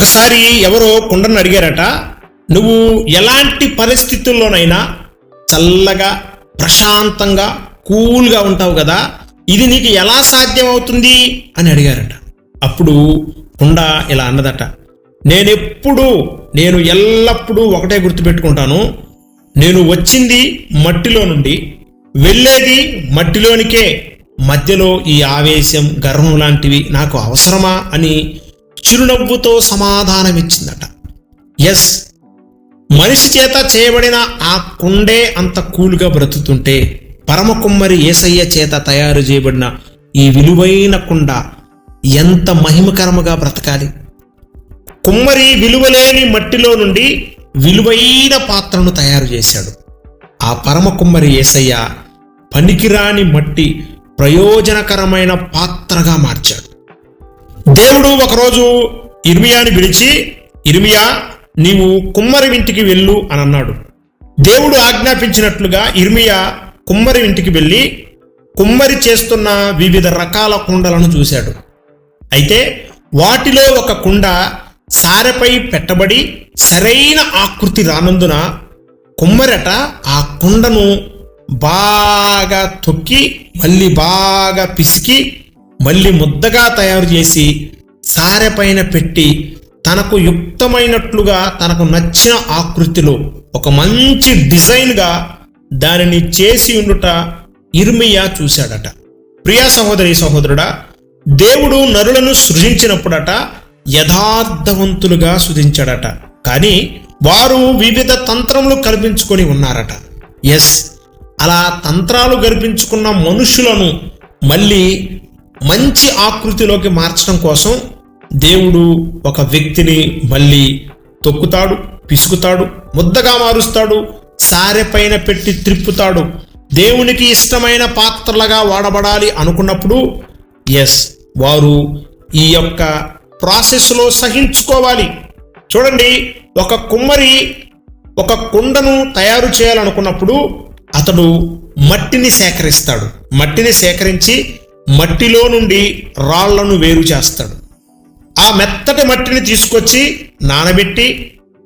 ఒకసారి ఎవరో కుండను అడిగారట, నువ్వు ఎలాంటి పరిస్థితుల్లోనైనా చల్లగా ప్రశాంతంగా కూల్గా ఉంటావు కదా, ఇది నీకు ఎలా సాధ్యం అవుతుంది అని అడిగారట. అప్పుడు కుండ ఇలా అన్నదట, నేను ఎల్లప్పుడూ ఒకటే గుర్తుపెట్టుకుంటాను, నేను వచ్చింది మట్టిలో నుండి, వెళ్ళేది మట్టిలోనికే, మధ్యలో ఈ ఆవేశం గర్వం లాంటివి నాకు అవసరమా అని చిరునవ్వుతో సమాధానమిచ్చిందట. ఎస్, మనిషి చేత చేయబడిన ఆ కుండే అంత కూల్గా బ్రతుకుతుంటే పరమ కుమ్మరి యేసయ్య చేత తయారు చేయబడిన ఈ విలువైన కుండ ఎంత మహిమకరముగా బ్రతకాలి. కుమ్మరి విలువలేని మట్టిలో నుండి విలువైన పాత్రను తయారు చేశాడు. ఆ పరమ కుమ్మరి యేసయ్య పనికిరాని మట్టి ప్రయోజనకరమైన పాత్రగా మార్చాడు. దేవుడు ఒకరోజు ఇర్మియాని పిలిచి, ఇర్మియా, నీవు కుమ్మరి ఇంటికి వెళ్ళు అని అన్నాడు. దేవుడు ఆజ్ఞాపించినట్లుగా ఇర్మియా కుమ్మరి ఇంటికి వెళ్ళి కుమ్మరి చేస్తున్న వివిధ రకాల కుండలను చూశాడు. అయితే వాటిలో ఒక కుండ సారెపై పెట్టబడి సరైన ఆకృతి రానందున కుమ్మరట ఆ కుండను బాగా తొక్కి మళ్ళీ బాగా పిసికి మళ్ళీ ముద్దగా తయారు చేసి సారెపైన పెట్టి తనకు యుక్తమైనట్లుగా తనకు నచ్చిన ఆకృతిలో ఒక మంచి డిజైన్గా దానిని చేసి ఉండుట ఇర్మియా చూశాడట. ప్రియా సహోదరి సహోదరుడా, దేవుడు నరులను సృజించినప్పుడట యథార్థవంతులుగా సృజించాడట, కానీ వారు వివిధ తంత్రములు కల్పించుకొని ఉన్నారట. ఎస్, అలా తంత్రాలు కల్పించుకున్న మనుషులను మళ్ళీ మంచి ఆకృతిలోకి మార్చడం కోసం దేవుడు ఒక వ్యక్తిని మళ్ళీ తొక్కుతాడు, పిసుకుతాడు, ముద్దగా మారుస్తాడు, సారెపైన పెట్టి త్రిప్పుతాడు. దేవునికి ఇష్టమైన పాత్రలుగా వాడబడాలి అనుకున్నప్పుడు ఎస్, వారు ఈ యొక్క ప్రాసెస్లో సహించుకోవాలి. చూడండి, ఒక కుమ్మరి ఒక కుండను తయారు చేయాలనుకున్నప్పుడు అతడు మట్టిని సేకరిస్తాడు. మట్టిని సేకరించి మట్టిలో నుండి రాళ్లను వేరు చేస్తాడు. ఆ మెత్తటి మట్టిని తీసుకొచ్చి నానబెట్టి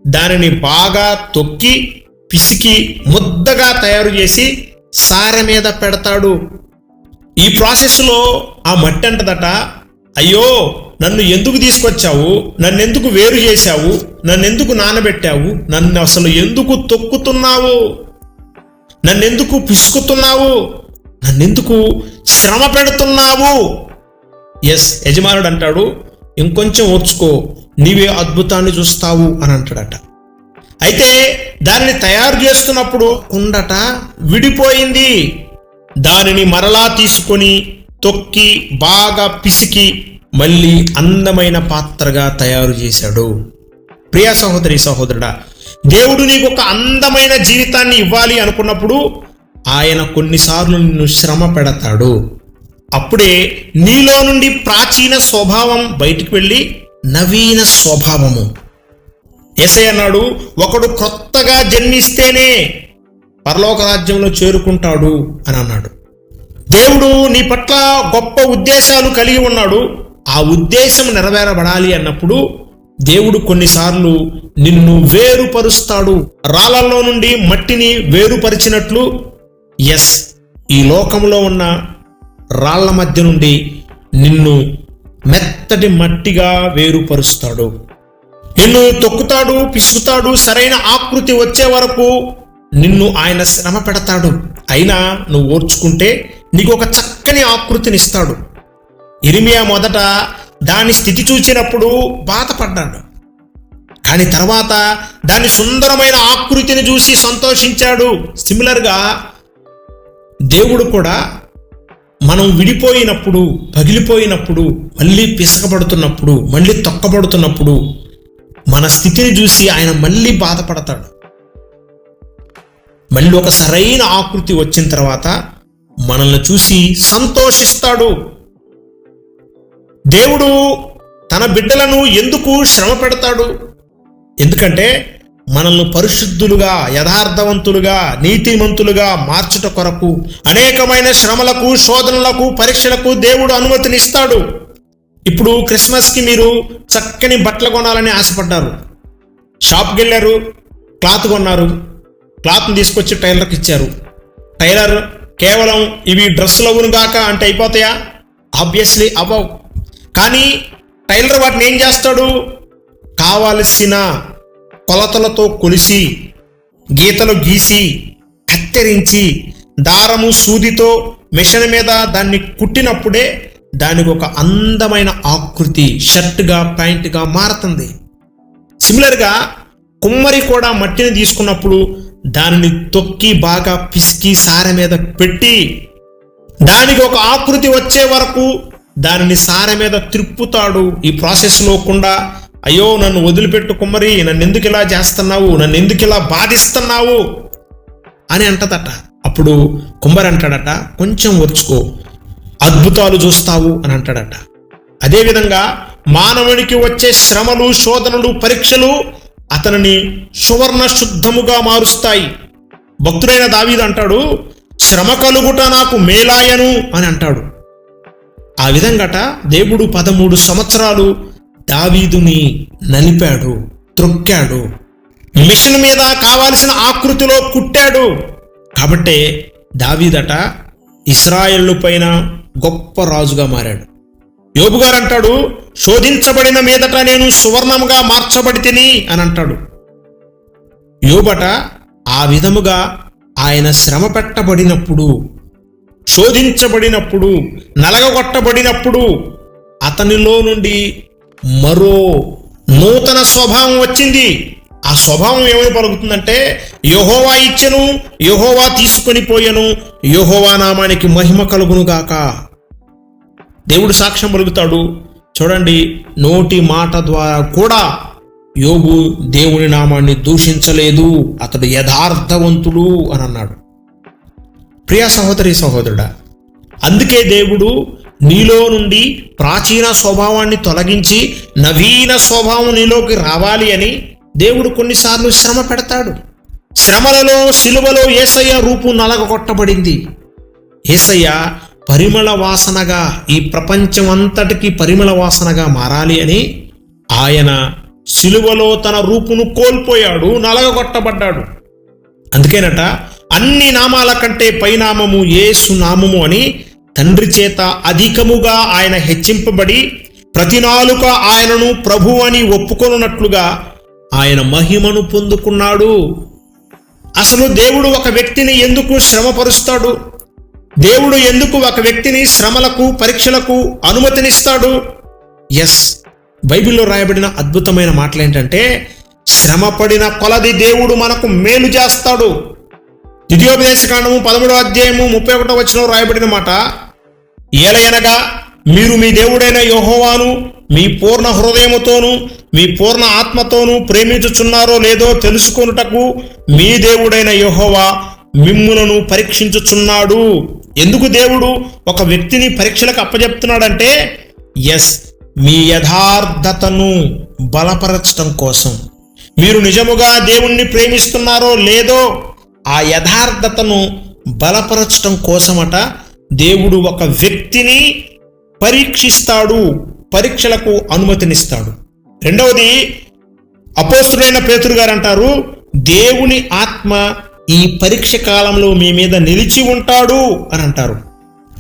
దానిని బాగా తొక్కి పిసికి ముద్దగా తయారు చేసి సారె మీద పెడతాడు. ఈ ప్రాసెస్లో ఆ మట్టి అంటదట, అయ్యో నన్ను ఎందుకు తీసుకొచ్చావు, నన్నెందుకు వేరు చేశావు, నన్నెందుకు నానబెట్టావు, నన్ను అసలు ఎందుకు తొక్కుతున్నావు, నన్నెందుకు పిసుకుతున్నావు, నన్నెందుకు శ్రమ పెడుతున్నావు. ఎస్, యజమానుడు అంటాడు, ఇంకొంచెం ఓర్చుకో, నీవే అద్భుతాన్ని చూస్తావు అని అంటాడట. అయితే దానిని తయారు చేస్తున్నప్పుడు కుండట విడిపోయింది. దానిని మరలా తీసుకొని తొక్కి బాగా పిసికి మళ్ళీ అందమైన పాత్రగా తయారు చేశాడు. ప్రియా సహోదరి సహోదరుడా, దేవుడు నీకు ఒక అందమైన జీవితాన్ని ఇవ్వాలి అనుకున్నప్పుడు ఆయన కొన్నిసార్లు నిన్ను శ్రమ పెడతాడు. అప్పుడే నీలో నుండి ప్రాచీన స్వభావం బయటికి వెళ్ళి నవీన స్వభావము. యేసయ్య అన్నాడు, ఒకడు కొత్తగా జన్మిస్తేనే పరలోక రాజ్యంలో చేరుకుంటాడు అని అన్నాడు. దేవుడు నీ పట్ల గొప్ప ఉద్దేశాలు కలిగి ఉన్నాడు. ఆ ఉద్దేశం నెరవేరబడాలి అన్నప్పుడు దేవుడు కొన్నిసార్లు నిన్ను వేరుపరుస్తాడు. రాళ్ళల్లో నుండి మట్టిని వేరుపరిచినట్లు ఎస్, ఈ లోకంలో ఉన్న రాళ్ల మధ్య నుండి నిన్ను మెత్తటి మట్టిగా వేరుపరుస్తాడు. నిన్ను తొక్కుతాడు, పిసుకుతాడు, సరైన ఆకృతి వచ్చే వరకు నిన్ను ఆయన శ్రమ పెడతాడు. అయినా నువ్వు ఓర్చుకుంటే నీకు ఒక చక్కని ఆకృతినిస్తాడు. ఇర్మియా మొదట దాని స్థితి చూచినప్పుడు బాధపడ్డాడు, కానీ తర్వాత దాని సుందరమైన ఆకృతిని చూసి సంతోషించాడు. సిమిలర్గా దేవుడు కూడా మనం విడిపోయినప్పుడు, పగిలిపోయినప్పుడు, మళ్ళీ పిసకబడుతున్నప్పుడు, మళ్ళీ తొక్కబడుతున్నప్పుడు మన స్థితిని చూసి ఆయన మళ్ళీ బాధపడతాడు. మళ్ళీ ఒక సరైన ఆకృతి వచ్చిన తర్వాత మనల్ని చూసి సంతోషిస్తాడు. దేవుడు తన బిడ్డలను ఎందుకు శ్రమ పెడతాడు? ఎందుకంటే మనల్ని పరిశుద్ధులుగా, యథార్థవంతులుగా, నీతిమంతులుగా మార్చుట కొరకు అనేకమైన శ్రమలకు, శోధనలకు, పరీక్షలకు దేవుడు అనుమతినిస్తాడు. ఇప్పుడు క్రిస్మస్కి మీరు చక్కని బట్టలు కొనాలని ఆశపడ్డారు. షాప్కి వెళ్ళారు, క్లాత్ కొన్నారు. క్లాత్ని తీసుకొచ్చి టైలర్కి ఇచ్చారు. టైలర్ కేవలం ఇవి డ్రెస్సులు అవును గాక అంటే అయిపోతాయా? ఆబ్వియస్లీ అవ్వవు. కానీ టైలర్ వాటిని ఏం చేస్తాడు? కావలసిన కొలతలతో కొలిసి, గీతలు గీసి, కత్తిరించి, దారము సూదితో మిషన్ మీద దాన్ని కుట్టినప్పుడే దానికి ఒక అందమైన ఆకృతి షర్ట్గా, ప్యాంట్గా మారుతుంది. సిమిలర్గా కుమ్మరి కూడా మట్టిని తీసుకున్నప్పుడు దానిని తొక్కి బాగా పిసికి సారె మీద పెట్టి దానికి ఒక ఆకృతి వచ్చే వరకు దానిని సారె మీద త్రిప్పుతాడు. ఈ ప్రాసెస్లో కూడా అయ్యో నన్ను వదిలిపెట్టు కుమ్మరి, నన్ను ఎందుకు ఇలా చేస్తున్నావు, నన్ను ఎందుకు ఇలా బాధిస్తున్నావు అని అంటదట. అప్పుడు కుమ్మరి అంటాడట, కొంచెం ఓర్చుకో, అద్భుతాలు చూస్తావు అని అంటాడట. అదేవిధంగా మానవునికి వచ్చే శ్రమలు, శోధనలు, పరీక్షలు అతనిని సువర్ణ శుద్ధముగా మారుస్తాయి. భక్తుడైన దావీదు అంటాడు, శ్రమ కలుగుట నాకు మేలాయను అని అంటాడు. ఆ విధంగాట దేవుడు 13 సంవత్సరాలు దావీదుని నలిపాడు, త్రొక్కాడు, మిషన్ మీద కావాల్సిన ఆకృతిలో కుట్టాడు. కాబట్టే దావీదట ఇశ్రాయేలు పైన గొప్ప రాజుగా మారాడు. యోబు గారు అంటాడు, శోధించబడిన మీదట నేను సువర్ణముగా మార్చబడి తిని అని అంటాడు. యోబట ఆ విధముగా ఆయన శ్రమ పెట్టబడినప్పుడు, శోధించబడినప్పుడు, నలగగొట్టబడినప్పుడు అతనిలో నుండి మరో నూతన స్వభావం వచ్చింది. ఆ స్వభావం ఏమని పలుకుతుందంటే, యెహోవా ఇచ్చెను, యెహోవా తీసుకొని పోయెను, యెహోవా నామానికి మహిమ కలుగునుగాక. దేవుడు సాక్ష్యం పలుకుతాడు. చూడండి, నోటి మాట ద్వారా కూడా యోబు దేవుని నామాన్ని దూషించలేదు, అతడు యథార్థవంతుడు అని అన్నాడు. ప్రియ సహోదరి సహోదరుడా, అందుకే దేవుడు నీలో నుండి ప్రాచీన స్వభావాన్ని తొలగించి నవీన స్వభావం నీలోకి రావాలి అని దేవుడు కొన్నిసార్లు శ్రమ పెడతాడు. శ్రమలలో, సిలువలో యేసయ్య రూపు నలగొట్టబడింది. యేసయ్య పరిమళ వాసనగా, ఈ ప్రపంచం అంతటికి పరిమళ వాసనగా మారాలి అని ఆయన సిలువలో తన రూపును కోల్పోయాడు, నలగొట్టబడ్డాడు. అందుకేనట అన్ని నామాల కంటే పైనామము యేసు నామము అని తండ్రి చేత అధికముగా ఆయన హెచ్చింపబడి ప్రతి నాలుక ఆయనను ప్రభు అని ఒప్పుకొనున్నట్లుగా ఆయన మహిమను పొందుకున్నాడు. అసలు దేవుడు ఒక వ్యక్తిని ఎందుకు శ్రమపరుస్తాడు? దేవుడు ఎందుకు ఒక వ్యక్తిని శ్రమలకు, పరీక్షలకు అనుమతినిస్తాడు? బైబిల్లో రాయబడిన అద్భుతమైన మాటలు ఏంటంటే, శ్రమ పడిన కొలది దేవుడు మనకు మేలు చేస్తాడు. ద్వితీయోపదేశకాండము 13వ అధ్యాయము 31వ వచనంలో రాయబడిన మాట, ఏలయనగా మీరు మీ దేవుడైన యెహోవాను మీ పూర్ణ హృదయముతోనూ మీ పూర్ణ ఆత్మతోనూ ప్రేమించుచున్నారో లేదో తెలుసుకొనుటకు మీ దేవుడైన యెహోవా మిమ్ములను పరీక్షించుచున్నాడు. ఎందుకు దేవుడు ఒక వ్యక్తిని పరీక్షలకు అప్పచెప్తున్నాడంటే, మీ యథార్థతను బలపరచడం కోసం. మీరు నిజముగా దేవుణ్ణి ప్రేమిస్తున్నారో లేదో ఆ యథార్థతను బలపరచడం కోసమట దేవుడు ఒక వ్యక్తిని పరీక్షిస్తాడు, పరీక్షలకు అనుమతినిస్తాడు. రెండవది, అపోస్తుడైన పేతురు గారు అంటారు, దేవుని ఆత్మ ఈ పరీక్ష కాలంలో మీ మీద నిలిచి ఉంటాడు అని అంటారు.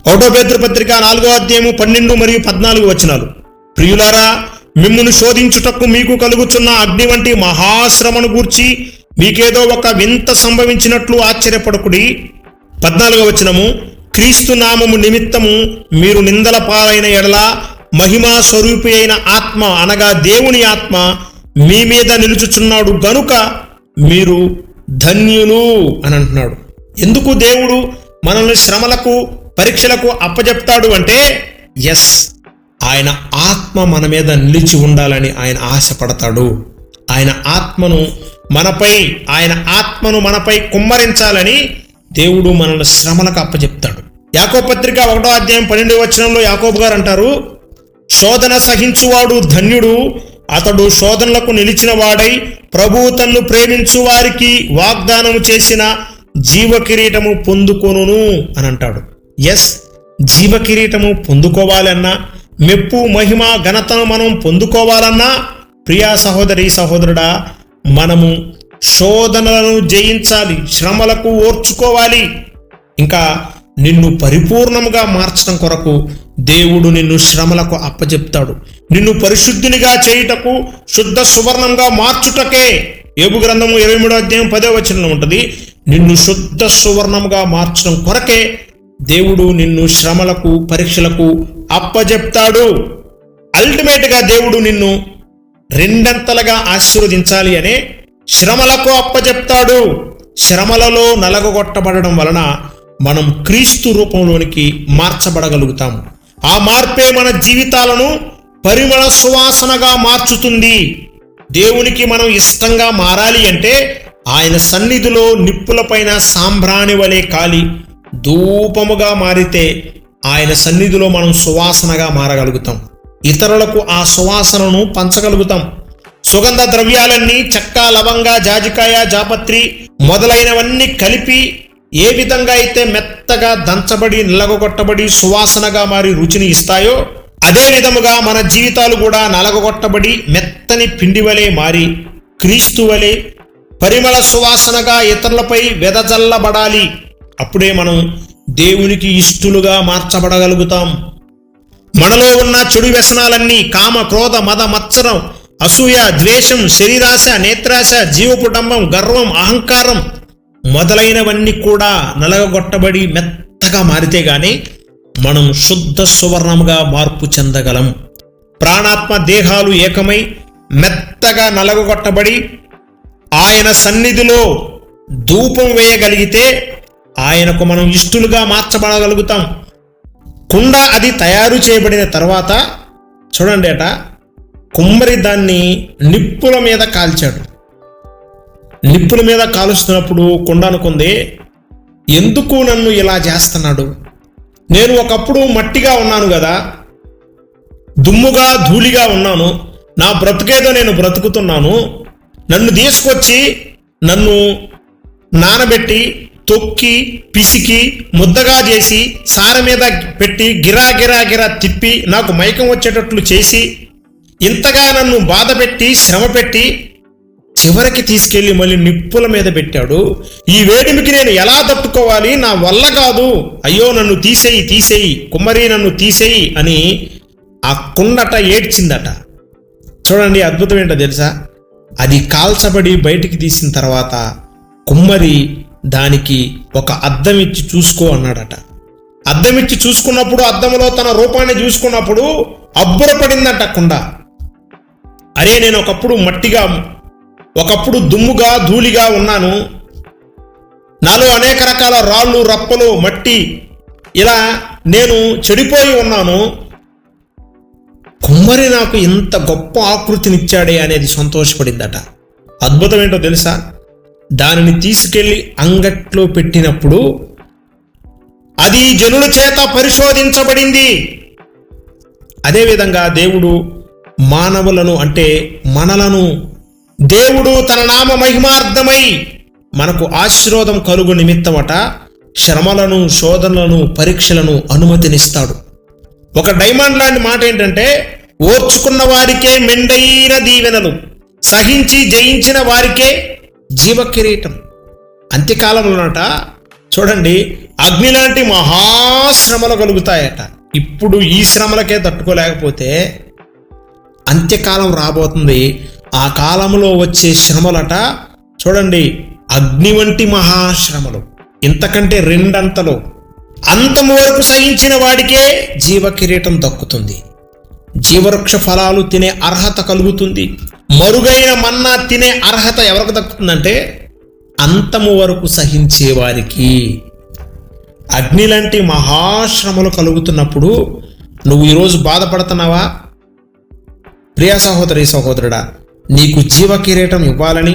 1వ పేతురు పత్రిక 4వ అధ్యాయము 12 మరియు 14 వచనాలు, ప్రియులారా, మిమ్మును శోధించుటకు మీకు కలుగుచున్న అగ్ని వంటి మహాశ్రమను గూర్చి మీకేదో ఒక వింత సంభవించినట్లు ఆశ్చర్యపడకుడి. 14వ వచనము, క్రీస్తు నామము నిమిత్తము మీరు నిందల పాలైన ఎడల మహిమా స్వరూపి అయిన ఆత్మ అనగా దేవుని ఆత్మ మీ మీద నిలుచుచున్నాడు గనుక మీరు ధన్యులు అని అంటున్నాడు. ఎందుకు దేవుడు మనల్ని శ్రమలకు, పరీక్షలకు అప్పచెప్తాడు అంటే, ఆయన ఆత్మ మన మీద నిలిచి ఉండాలని ఆయన ఆశపడతాడు. ఆయన ఆత్మను మనపై కుమ్మరించాలని దేవుడు మనల్ని శ్రమలకు అప్పచెప్తాడు. యాకోబు పత్రిక 1వ అధ్యాయం 12వ వచనంలో యాకోబు గారు అంటారు, శోధన సహించువాడు ధన్యుడు, అతడు శోధనలకు నిలిచిన వాడై ప్రభువు తన్ను ప్రేమించు వారికి వాగ్దానము చేసిన జీవ కిరీటము పొందుకొనును అని అంటాడు. జీవ కిరీటము పొందుకోవాలన్నా, మెప్పు, మహిమ, ఘనతను మనం పొందుకోవాలన్నా ప్రియా సహోదరి సహోదరుడా, మనము శోధనలను జయించాలి, శ్రమలకు ఓర్చుకోవాలి. ఇంకా నిన్ను పరిపూర్ణముగా మార్చడం కొరకు దేవుడు నిన్ను శ్రమలకు అప్పచెప్తాడు. నిన్ను పరిశుద్ధునిగా చేయుటకు, శుద్ధ సువర్ణంగా మార్చుటకే. యోబు గ్రంథము 23వ అధ్యాయం 10వ వచనంలో ఉంటుంది. నిన్ను శుద్ధ సువర్ణముగా మార్చడం కొరకే దేవుడు నిన్ను శ్రమలకు, పరీక్షలకు అప్పచెప్తాడు. అల్టిమేట్గా దేవుడు నిన్ను రెండంతలుగా ఆశీర్వదించాలి అనే శ్రమలకు అప్పచెప్తాడు. శ్రమలలో నలగొట్టబడడం వలన మనం క్రీస్తు రూపంలోనికి మార్చబడగలుగుతాము. ఆ మార్పే మన జీవితాలను పరిమళ సువాసనగా మార్చుతుంది. దేవునికి మనం ఇష్టంగా మారాలి అంటే ఆయన సన్నిధిలో నిప్పులపైన సాంబ్రాణి వలె కాలి ధూపముగా మారితే ఆయన సన్నిధిలో మనం సువాసనగా మారగలుగుతాం. ఇతరులకు ఆ సువాసనను పంచగలుగుతాం. సుగంధ ద్రవ్యాలన్నీ చెక్క, లవంగ, జాజికాయ, జాపత్రి మొదలైనవన్నీ కలిపి ఏ విధంగా అయితే మెత్తగా దంచబడి, నలగొట్టబడి, సువాసనగా మారి రుచిని ఇస్తాయో, అదే విధముగా మన జీవితాలు కూడా నలగొట్టబడి మెత్తని పిండి వలె మారి క్రీస్తు వలె పరిమళ సువాసనగా ఇతరులపై వెదజల్లబడాలి. అప్పుడే మనం దేవునికి ఇష్టలుగా మార్చబడగలుగుతాం. మనలో ఉన్న చెడు వ్యసనాలన్నీ, కామ, క్రోధ, మద, మత్సరం, అసూయ, ద్వేషం, శరీరాశ, నేత్రాశ, జీవపుటంబం, గర్వం, అహంకారం మొదలైనవన్నీ కూడా నలగొట్టబడి మెత్తగా మారితే గాని మనం శుద్ధ సువర్ణముగా మార్పు చెందగలం. ప్రాణాత్మ దేహాలు ఏకమై మెత్తగా నలగొట్టబడి ఆయన సన్నిధిలో ధూపం వేయగలిగితే ఆయనకు మనం ఇష్టలుగా మార్చబడగలుగుతాం. కుండ అది తయారు చేయబడిన తర్వాత చూడండి అట, కుమ్మరి దాన్ని నిప్పుల మీద కాల్చాడు. నిప్పుల మీద కాలుస్తున్నప్పుడు కుండ అనుకుంది, ఎందుకు నన్ను ఇలా చేస్తున్నాడు? నేను ఒకప్పుడు మట్టిగా ఉన్నాను కదా, దుమ్ముగా ధూళిగా ఉన్నాను, నా బ్రతుకేదో నేను బ్రతుకుతున్నాను. నన్ను తీసుకొచ్చి నన్ను నానబెట్టి తొక్కి పిసికి ముద్దగా చేసి సార మీద పెట్టి గిరా గిరా గిరా తిప్పి నాకు మైకం వచ్చేటట్లు చేసి ఇంతగా నన్ను బాధ పెట్టి శ్రమ పెట్టి చివరికి తీసుకెళ్లి మళ్ళీ నిప్పుల మీద పెట్టాడు. ఈ వేడిమికి నేను ఎలా తట్టుకోవాలి? నా వల్ల కాదు, అయ్యో నన్ను తీసేయి తీసేయి, కుమ్మరి నన్ను తీసేయి అని ఆ కుండట ఏడ్చిందట. చూడండి అద్భుతం ఏంటో తెలుసా? అది కాల్చబడి బయటికి తీసిన తర్వాత కుమ్మరి దానికి ఒక అద్దం ఇచ్చి చూసుకో అన్నాడట. అద్దం ఇచ్చి చూసుకున్నప్పుడు, అద్దంలో తన రూపాన్ని చూసుకున్నప్పుడు అబ్బురపడిందట కుండ. అరే, నేను ఒకప్పుడు మట్టిగా, ఒకప్పుడు దుమ్ముగా ధూళిగా ఉన్నాను, నాలో అనేక రకాల రాళ్ళు రప్పలు మట్టి ఇలా నేను చెడిపోయి ఉన్నాను. కుమ్మరి నాకు ఇంత గొప్ప ఆకృతినిచ్చాడే అనేది సంతోషపడిందట. అద్భుతం ఏంటో తెలుసా? దానిని తీసుకెళ్లి అంగట్లో పెట్టినప్పుడు అది జనుల చేత పరిశోధించబడింది. అదేవిధంగా దేవుడు మానవులను అంటే మనలను దేవుడు తన నామ మహిమార్థమై మనకు ఆశీర్వాదం కలుగు నిమిత్తమట శ్రమలను, శోధనలను, పరీక్షలను అనుమతినిస్తాడు. ఒక డైమండ్ లాంటి మాట ఏంటంటే, ఓర్చుకున్న వారికే మెండైన దీవెనలు, సహించి జయించిన వారికే జీవ కిరీటం. అంత్యకాలంలోనట చూడండి, అగ్ని లాంటి మహాశ్రమలు కలుగుతాయట. ఇప్పుడు ఈ శ్రమలకే తట్టుకోలేకపోతే అంత్యకాలం రాబోతుంది. ఆ కాలంలో వచ్చే శ్రమలట చూడండి, అగ్ని వంటి మహాశ్రమలు, ఇంతకంటే రెండంతలు. అంతము వరకు సహించిన వాడికే జీవ కిరీటం దక్కుతుంది. జీవవృక్ష ఫలాలు తినే అర్హత కలుగుతుంది. మరుగైన మన్నా తినే అర్హత ఎవరికి దక్కుతుందంటే అంతము వరకు సహించే వారికి. అగ్ని లాంటి మహాశ్రమలు కలుగుతున్నప్పుడు నువ్వు ఈరోజు బాధపడుతున్నావా? ప్రియా సహోదరి సహోదరుడా, నీకు జీవ కిరీటం ఇవ్వాలని,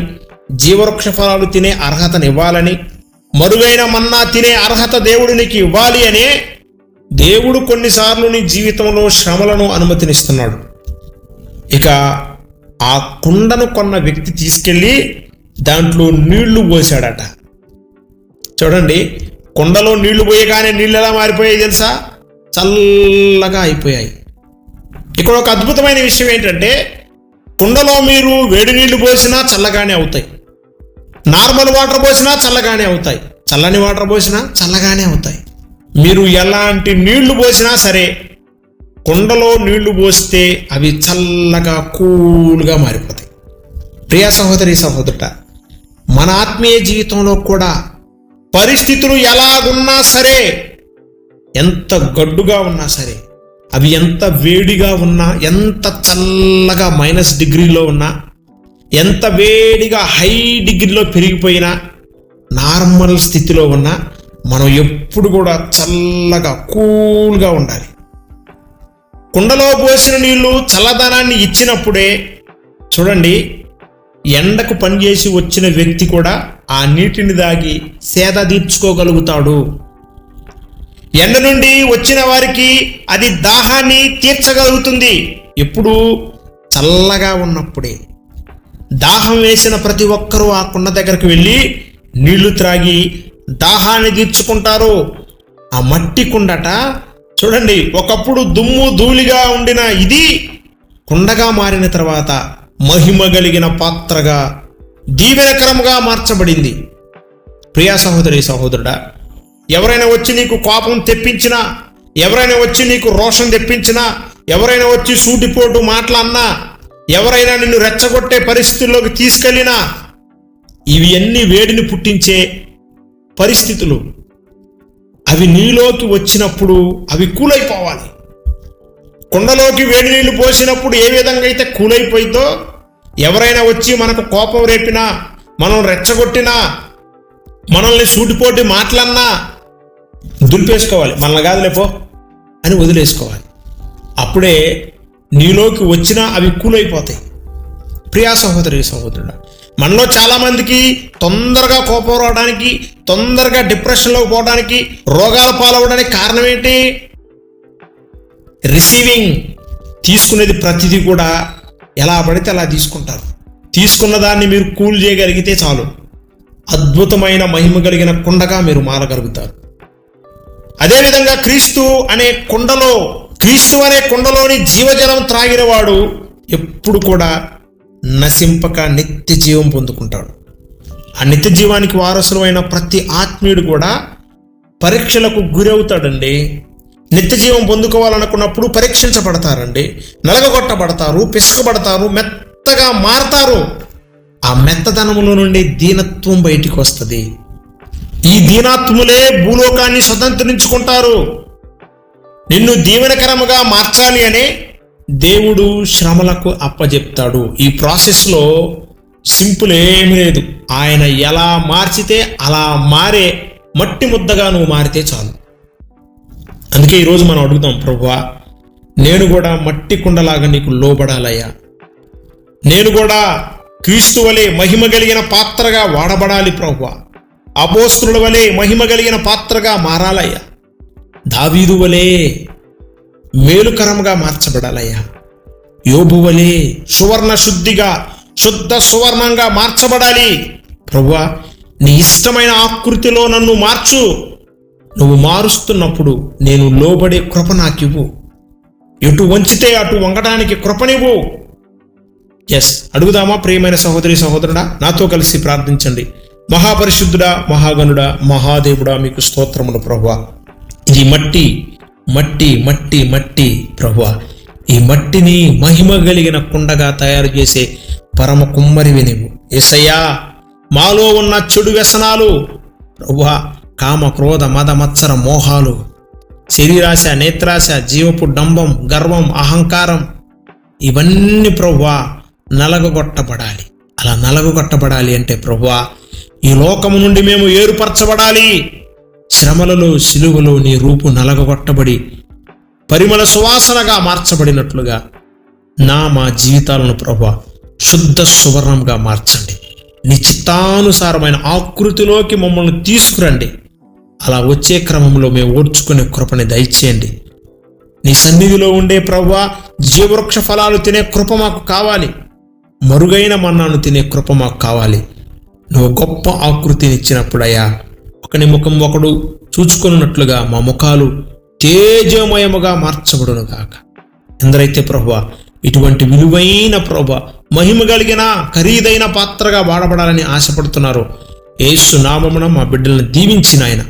జీవవృక్ష ఫలాలు తినే అర్హతను ఇవ్వాలని, మరుగైన మన్నా తినే అర్హత దేవుడు నీకు ఇవ్వాలి అనే దేవుడు కొన్నిసార్లు నీ జీవితంలో శ్రమలను అనుమతినిస్తున్నాడు. ఇక ఆ కుండను కొన్న వ్యక్తి తీసుకెళ్ళి దాంట్లో నీళ్లు పోసాడట. చూడండి, కుండలో నీళ్లు పోయగానే నీళ్ళు ఎలా మారిపోయాయి తెలుసా? చల్లగా అయిపోయాయి. ఇక్కడ ఒక అద్భుతమైన విషయం ఏంటంటే, కుండలో మీరు వేడి నీళ్లు పోసినా చల్లగానే అవుతాయి, నార్మల్ వాటర్ పోసినా చల్లగానే అవుతాయి, చల్లని వాటర్ పోసినా చల్లగానే అవుతాయి. మీరు ఎలాంటి నీళ్లు పోసినా సరే, కుండలో నీళ్లు పోస్తే అవి చల్లగా కూల్గా మారిపోతాయి. ప్రియ సహోదరి సహోదరుడా, మన ఆత్మీయ జీవితంలో కూడా పరిస్థితులు ఎలాగున్నా సరే, ఎంత గడ్డుగా ఉన్నా సరే, అవి ఎంత వేడిగా ఉన్నా, ఎంత చల్లగా -డిగ్రీలో ఉన్నా, ఎంత వేడిగా హై డిగ్రీలో పెరిగిపోయినా, నార్మల్ స్థితిలో ఉన్నా, మనం ఎప్పుడు కూడా చల్లగా కూల్గా ఉండాలి. కుండలో పోసిన నీళ్లు చల్లదనాన్ని ఇచ్చినప్పుడే చూడండి, ఎండకు పనిచేసి వచ్చిన వ్యక్తి కూడా ఆ నీటిని దాగి సేద తీర్చుకోగలుగుతాడు. ఎండ నుండి వచ్చిన వారికి అది దాహాన్ని తీర్చగలుగుతుంది. ఎప్పుడు చల్లగా ఉన్నప్పుడే. దాహం వేసిన ప్రతి ఒక్కరూ ఆ కుండ దగ్గరకు వెళ్ళి నీళ్లు త్రాగి దాహాన్ని తీర్చుకుంటారు. ఆ మట్టి కుండట చూడండి, ఒకప్పుడు దుమ్ము ధూళిగా ఉండిన ఇది కుండగా మారిన తర్వాత మహిమ కలిగిన పాత్రగా, దీవెనకరంగా మార్చబడింది. ప్రియా సహోదరి సహోదరుడా, ఎవరైనా వచ్చి నీకు కోపం తెప్పించినా, ఎవరైనా వచ్చి నీకు రోషం తెప్పించినా, ఎవరైనా వచ్చి సూటిపోటు మాటలన్నా, ఎవరైనా నిన్ను రెచ్చగొట్టే పరిస్థితుల్లోకి తీసుకెళ్ళినా, ఇవి అన్ని వేడిని పుట్టించే పరిస్థితులు. అవి నీలోకి వచ్చినప్పుడు అవి కూలైపోవాలి. కుండలోకి వేడి నీళ్లు పోసినప్పుడు ఏ విధంగా అయితే కూలైపోయిందో, ఎవరైనా వచ్చి మనకు కోపం రేపినా, మనం రెచ్చగొట్టినా, మనల్ని సూటిపోటి మాటలన్నా దులిపేసుకోవాలి. మనల్ని కాదులేపో అని వదిలేసుకోవాలి. అప్పుడే నీలోకి వచ్చినా అవి కూలైపోతాయి. ప్రియా సహోదరి సహోదరుడు, మనలో చాలామందికి తొందరగా కోపం రావడానికి, తొందరగా డిప్రెషన్లోకి పోవడానికి, రోగాల పాలవడానికి కారణం ఏంటి? రిసీవింగ్. తీసుకునేది ప్రతిదీ కూడా ఎలా పడితే అలా తీసుకుంటారు. తీసుకున్న దాన్ని మీరు కూల్ చేయగలిగితే చాలు, అద్భుతమైన మహిమ కలిగిన కుండగా మీరు మారగలుగుతారు. అదేవిధంగా క్రీస్తు అనే కుండలోని జీవజలం త్రాగినవాడు ఎప్పుడు కూడా నశింపక నిత్య జీవం పొందుకుంటాడు. ఆ నిత్య జీవానికి వారసులమైన ప్రతి ఆత్మీయుడు కూడా పరీక్షలకు గురవుతాడండి. నిత్య జీవం పొందుకోవాలనుకున్నప్పుడు పరీక్షించబడతారండి, నలగగొట్టబడతారు, పిసుకబడతారు, మెత్తగా మారతారు. ఆ మెత్తదనములో నుండి దీనత్వం బయటికి వస్తుంది. ఈ దీనాత్ములే భూలోకాన్ని స్వతంత్రించుకుంటారు. నిన్ను దీవెనకరముగా మార్చాలి అనే దేవుడు శ్రమలకు అప్పజెప్తాడు. ఈ ప్రాసెస్లో సింపుల్ ఏమీ లేదు. ఆయన ఎలా మార్చితే అలా మారే మట్టి ముద్దగా నువ్వు మారితే చాలు. అందుకే ఈరోజు మనం అడుగుతాం, ప్రభువా, నేను కూడా మట్టి కుండలాగా నీకు లోబడాలయ్యా. నేను కూడా క్రీస్తు వలె మహిమ కలిగిన పాత్రగా వాడబడాలి ప్రభువా. అపోస్తలుల వలె మహిమ కలిగిన పాత్రగా మారాలయ్యా. దావీదు వలె మేలుకరంగా మార్చబడాలయ్యా. యోబు వలె సువర్ణ శుద్ధిగా, శుద్ధ సువర్ణంగా మార్చబడాలి. ప్రభువా, నీ ఇష్టమైన ఆకృతిలో నన్ను మార్చు. నువ్వు మారుస్తున్నప్పుడు నేను లోబడే కృప నాకివ్వు. ఎటు వంచితే అటు వంగడానికి కృపనివ్వు. అడుగుదామా ప్రియమైన సహోదరి సహోదరుడా? నాతో కలిసి ప్రార్థించండి. మహాపరిశుద్ధుడా, మహాగణుడా, మహాదేవుడా, మీకు స్తోత్రములు ప్రభువా. ఈ మట్టి మట్టి మట్టి మట్టి ప్రభువా, ఈ మట్టిని మహిమ కలిగిన కుండగా తయారు చేసే పరమ కుమ్మరివి నీవు. యేసయ్యా, మాలో ఉన్న చెడు వ్యసనాలు ప్రభువా, కామ క్రోధ మద మత్సర మోహాలు, శరీరాశ, నేత్రాశ, జీవపు డంబం, గర్వం, అహంకారం, ఇవన్నీ ప్రభువా నలగగొట్టబడాలి. అలా నలగగొట్టబడాలి అంటే ప్రభువా, ఈ లోకము నుండి మేము ఏర్పరచబడాలి. శ్రమలలో, సిలువలో నీ రూపు నలగగొట్టబడి పరిమళ సువాసనగా మార్చబడినట్లుగా మా జీవితాలను ప్రభువా శుద్ధ సువర్ణంగా మార్చండి. నీ చిత్తానుసారమైన ఆకృతిలోకి మమ్మల్ని తీసుకురండి. అలా వచ్చే క్రమంలో మేము ఓర్చుకునే కృపని దయచేయండి. నీ సన్నిధిలో ఉండే ప్రభువా జీవవృక్ష ఫలాలు తినే కృప మాకు కావాలి. మరుగైన మన్నాను తినే కృప మాకు కావాలి. నువ్వు గొప్ప ఆకృతిని ఇచ్చినప్పుడయ్యా, ఒకని ముఖం ఒకడు చూచుకున్నట్లుగా మా ముఖాలు తేజోమయముగా మార్చబడును గాక. ఎందరైతే ప్రభువా ఇటువంటి విలువైన ప్రభువా మహిమ కలిగిన ఖరీదైన పాత్రగా వాడబడాలని ఆశపడుతున్నారో యేసు నామమున మా బిడ్డలను దీవించిన ఆయన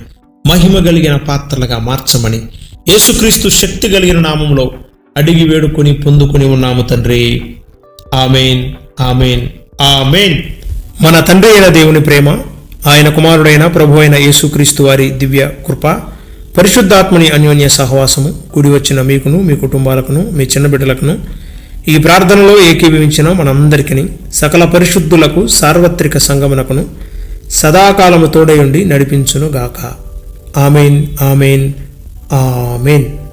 మహిమ కలిగిన పాత్రలుగా మార్చమని యేసుక్రీస్తు శక్తి కలిగిన నామంలో అడిగి వేడుకొని పొందుకొని ఉన్నాము తండ్రి. Amen, amen, amen. మన తండ్రి అయిన దేవుని ప్రేమ, ఆయన కుమారుడైన ప్రభు అయిన యేసుక్రీస్తు వారి దివ్య కృప, పరిశుద్ధాత్మని అన్యోన్య సహవాసము కూడి వచ్చిన మీకును, మీ కుటుంబాలకును, మీ చిన్న బిడ్డలకును, ఈ ప్రార్థనలో ఏకీభవించిన మనందరికీ, సకల పరిశుద్ధులకు, సార్వత్రిక సంగమునకును సదాకాలము తోడయుండి నడిపించును గాక. Amen, amen, amen.